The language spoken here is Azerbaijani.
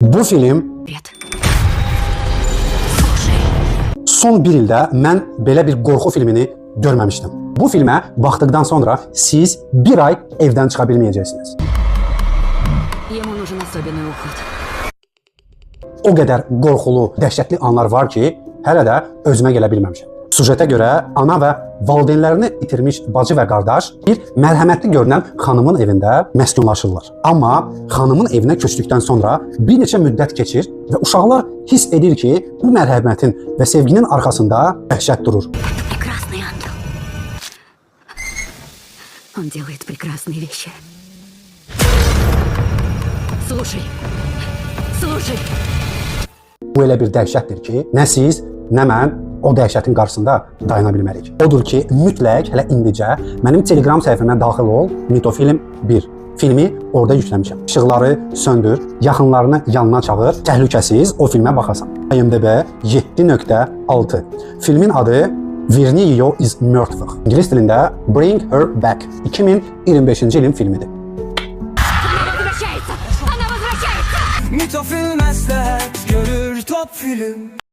Bu film Привет. son bir ildə mən belə bir qorxu filmini görməmişdim. Bu filmə baxdıqdan sonra siz bir ay evdən çıxa bilməyəcəksiniz. Ему нужен особенный уход. O qədər qorxulu, dəhşətli anlar var ki, hələ də özümə gələ bilməmişəm. Sujetə görə ana və valideynlərini itirmiş bacı və qardaş bir mərhəmətli görünən xanımın evində məskunlaşırlar. Amma xanımın evinə köçdükdən sonra bir neçə müddət keçir və uşaqlar hiss edir ki, bu mərhəmətin və sevginin arxasında dəhşət durur. Прекрасный ангел. Он делает прекрасные вещи. Слушай. Слушай. Bu elə bir dəhşətdir ki, nə siz, nə mən o dəhşətin qarşısında dayana bilmərik. Odur ki, mütləq hələ indicə mənim Telegram səhifəmə daxil ol, Mitofilm 1 filmi orada yükləmişəm. İşıqları söndür, yaxınlarını yanına çağır, təhlükəsiz o filmə baxasan. IMDb 7.6. Filmin adı Verniyo is Mörtvıq. İngilis dilində Bring Her Back. 2025-ci ilin filmidir. Она возвращается! Она возвращается! Mitofilm məsləhət görür top film.